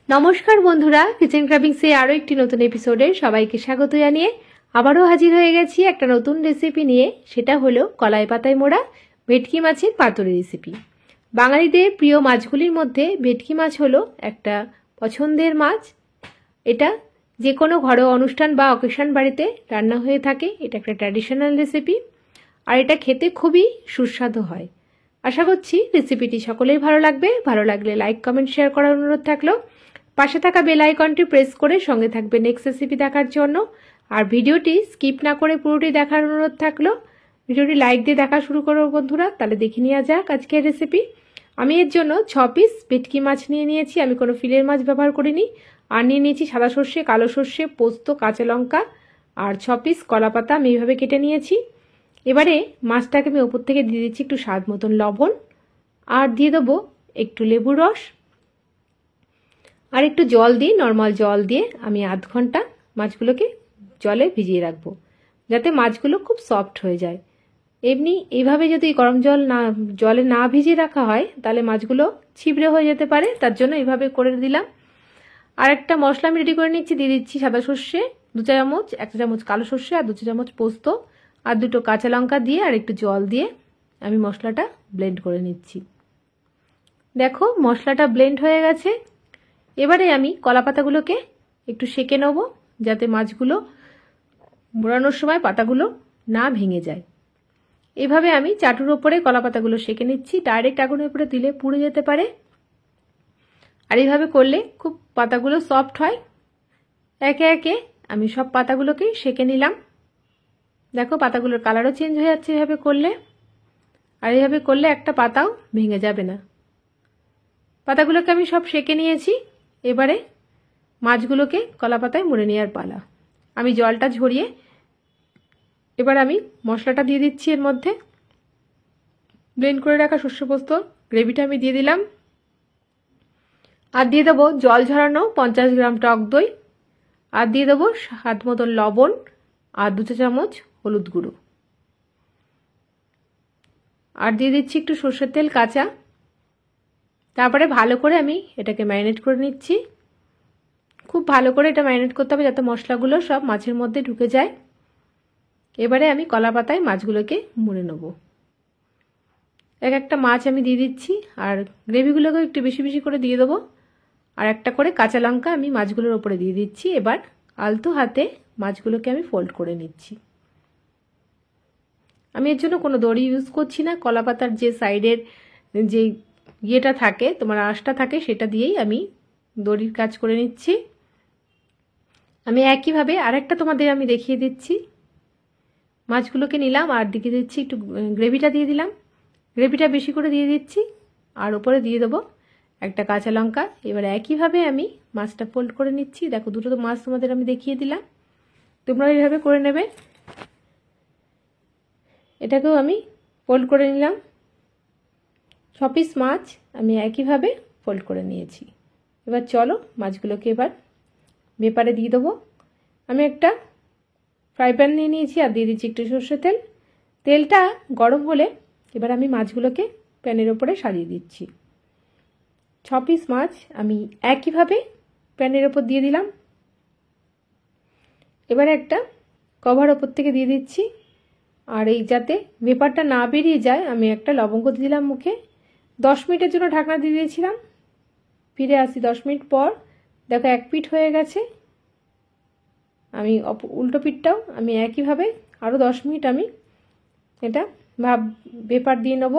নমস্কার বন্ধুরা, কিচেন ক্রাভিংসে আরও একটি নতুন এপিসোডে সবাইকে স্বাগত জানিয়ে আবারও হাজির হয়ে গেছি একটা নতুন রেসিপি নিয়ে। সেটা হলো কলাই পাতায় মোড়া ভেটকি মাছের পাতুরি রেসিপি। বাঙালিদের প্রিয় মাছগুলির মধ্যে ভেটকি মাছ হলো একটা পছন্দের মাছ। এটা যে কোনো ঘরোয়া অনুষ্ঠান বা অকেশন বাড়িতে রান্না হয়ে থাকে। এটা একটা ট্র্যাডিশনাল রেসিপি আর এটা খেতে খুবই সুস্বাদু হয়। আশা করছি রেসিপিটি সকলেই ভালো লাগবে। ভালো লাগলে লাইক, কমেন্ট, শেয়ার করার অনুরোধ থাকলো। পাশে থাকা বেল আইকনটি প্রেস করে সঙ্গে থাকবে নেক্সট রেসিপি দেখার জন্য। আর ভিডিওটি স্কিপ না করে পুরোটি দেখার অনুরোধ থাকলো। ভিডিওটি লাইক দিয়ে দেখা শুরু করো বন্ধুরা। তাহলে দেখে নেওয়া যাক আজকের রেসিপি। আমি এর জন্য 6 পিস ভেটকি মাছ নিয়ে নিয়েছি। আমি কোনো ফিলের মাছ ব্যবহার করিনি। আর নিয়ে নিয়েছি সাদা সর্ষে, কালো সর্ষে, পোস্ত, কাঁচা লঙ্কা আর 6 পিস কলা পাতা আমি এইভাবে কেটে নিয়েছি। এবারে মাছটাকে আমি ওপর থেকে দিয়ে দিচ্ছি একটু স্বাদ মতন লবণ, আর দিয়ে দেবো একটু লেবুর রস আর একটু জল দিয়ে, নর্মাল জল দিয়ে আমি আধ ঘন্টা মাছগুলোকে জলে ভিজিয়ে রাখবো, যাতে মাছগুলো খুব সফট হয়ে যায়। এমনি এইভাবে যদি গরম জলে না ভিজিয়ে রাখা হয় তাহলে মাছগুলো ছিবড়ে হয়ে যেতে পারে, তার জন্য এইভাবে করে দিলাম। আর একটা মশলা আমি রেডি করে নিচ্ছি। দিয়ে দিচ্ছি সাদা সর্ষে 2 চা চামচ, 1 চা চামচ কালো সর্ষে আর 2 চা চামচ পোস্ত আর 2টো কাঁচা লঙ্কা দিয়ে আর একটু জল দিয়ে আমি মশলাটা ব্লেন্ড করে নিচ্ছি। দেখো মশলাটা ব্লেন্ড হয়ে গেছে। এবারে আমি কলা পাতাগুলোকে একটু সেঁকে নেব, যাতে মাছগুলো মোড়ানোর সময় পাতাগুলো না ভেঙে যায়। এভাবে আমি চাটুর ওপরে কলা পাতাগুলো সেঁকে নিচ্ছি। ডাইরেক্ট আগুনের উপরে দিলে পুড়ে যেতে পারে, আর এইভাবে করলে খুব পাতাগুলো সফট হয়। একে একে আমি সব পাতাগুলোকে সেঁকে নিলাম। দেখো পাতাগুলোর কালারও চেঞ্জ হয়ে যাচ্ছে এভাবে করলে। আর এইভাবে করলে একটা পাতাও ভেঙে যাবে না। পাতাগুলোকে আমি সব সেঁকে নিয়েছি। এবারে মাছগুলোকে কলা পাতায় মুড়ে নেওয়ার পালা। আমি জলটা ঝরিয়ে এবার আমি মশলাটা দিয়ে দিচ্ছি। এর মধ্যে ব্লেন্ড করে রাখা শস্য পোস্ত গ্রেভিটা আমি দিয়ে দিলাম। আর দিয়ে দেবো জল ঝরানো 50 গ্রাম টক দই, আর দিয়ে দেবো স্বাদ মতন লবণ আর 2 চা চামচ হলুদ গুঁড়ো, আর দিয়ে দিচ্ছি একটু সর্ষের তেল কাঁচা। তারপরে ভালো করে আমি এটাকে ম্যারিনেট করে নিচ্ছি। খুব ভালো করে এটা ম্যারিনেট করতে হবে যাতে মশলাগুলো সব মাছের মধ্যে ঢুকে যায়। এবারে আমি কলা পাতায় মাছগুলোকে মুড়ে নেব। এক একটা মাছ আমি দিয়ে দিচ্ছি, আর গ্রেভিগুলোকেও একটু বেশি বেশি করে দিয়ে দেবো। আর একটা করে কাঁচা লঙ্কা আমি মাছগুলোর ওপরে দিয়ে দিচ্ছি। এবার আলতো হাতে মাছগুলোকে আমি ফোল্ড করে নিচ্ছি। আমি এর জন্য কোনো দড়ি ইউজ করছি না। কলা পাতার যে সাইডের যে ইয়েটা থাকে, তোমার আঁশটা থাকে, সেটা দিয়েই আমি দড়ির কাজ করে নিচ্ছি। আমি একইভাবে আরেকটা তোমাদের আমি দেখিয়ে দিচ্ছি। মাছগুলোকে নিলাম আর দিকে দিচ্ছি একটু গ্রেভিটা দিয়ে দিলাম। গ্রেভিটা বেশি করে দিয়ে দিচ্ছি, আর উপরে দিয়ে দেবো একটা কাঁচা লঙ্কা। এবার একইভাবে আমি মাছটা ফোল্ড করে নিচ্ছি। দেখো দুটো তো মাছ তোমাদের আমি দেখিয়ে দিলাম, তোমরা এইভাবে করে নেবে। এটাকেও আমি ফোল্ড করে নিলাম। 6 পিস মাছ আমি একইভাবে ফোল্ড করে নিয়েছি। এবার চলো মাছগুলোকে এবার ভেপারে দিয়ে দেবো। আমি একটা ফ্রাই প্যান নিয়ে নিয়েছি আর দিয়ে দিচ্ছি একটু সর্ষের তেল। তেলটা গরম হলে এবার আমি মাছগুলোকে প্যানের ওপরে সাজিয়ে দিচ্ছি। 6 পিস মাছ আমি একইভাবে প্যানের ওপর দিয়ে দিলাম। এবার একটা কভার ওপর থেকে দিয়ে দিচ্ছি, আর এই যাতে ভেপারটা না বেরিয়ে যায় আমি একটা লবঙ্গ দিয়ে দিলাম মুখে। 10 মিনিটের জন্য ঢাকনা দিয়ে দিয়েছিলাম। ফিরে আসি 10 মিনিট পর। দেখো এক পিঠ হয়ে গেছে। আমি উল্টো পিঠটাও আমি একইভাবে আরও 10 মিনিট আমি এটা ভেপার দিয়ে নেব।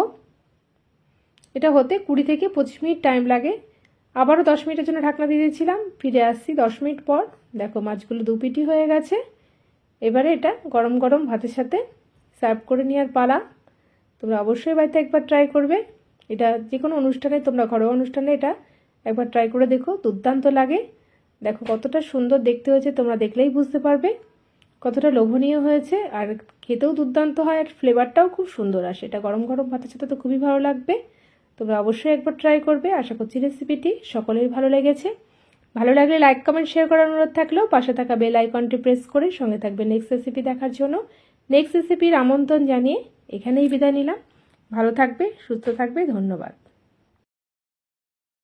এটা হতে 20 থেকে 25 মিনিট টাইম লাগে। আবারও 10 মিনিটের জন্য ঢাকনা দিয়ে দিয়েছিলাম। ফিরে আসছি 10 মিনিট পর। দেখো মাছগুলো 2 পিঠই হয়ে গেছে। এবারে এটা গরম গরম ভাতের সাথে সার্ভ করে নেওয়ার পালা। তোমরা অবশ্যই বাড়িতে একবার ট্রাই করবে। এটা যে কোনো অনুষ্ঠানে, তোমরা ঘরোয়া অনুষ্ঠানে এটা একবার ট্রাই করে দেখো, দুর্দান্ত লাগে। দেখো কতটা সুন্দর দেখতে হয়েছে, তোমরা দেখলেই বুঝতে পারবে কতটা লোভনীয় হয়েছে। আর খেতেও দুর্দান্ত হয়, আর ফ্লেভারটাও খুব সুন্দর আসে। এটা গরম গরম ভাতের সাথে তো খুবই ভালো লাগবে। তোমরা অবশ্যই একবার ট্রাই করবে। আশা করছি রেসিপিটি সকলের ভালো লেগেছে। ভালো লাগলে লাইক, কমেন্ট, শেয়ার করার অনুরোধ থাকলেও পাশে থাকা বেল আইকনটি প্রেস করে সঙ্গে থাকবে নেক্সট রেসিপি দেখার জন্য। নেক্সট রেসিপির আমন্ত্রণ জানিয়ে এখানেই বিদায় নিলাম। ভালো থাকবে, সুস্থ থাকবে। ধন্যবাদ।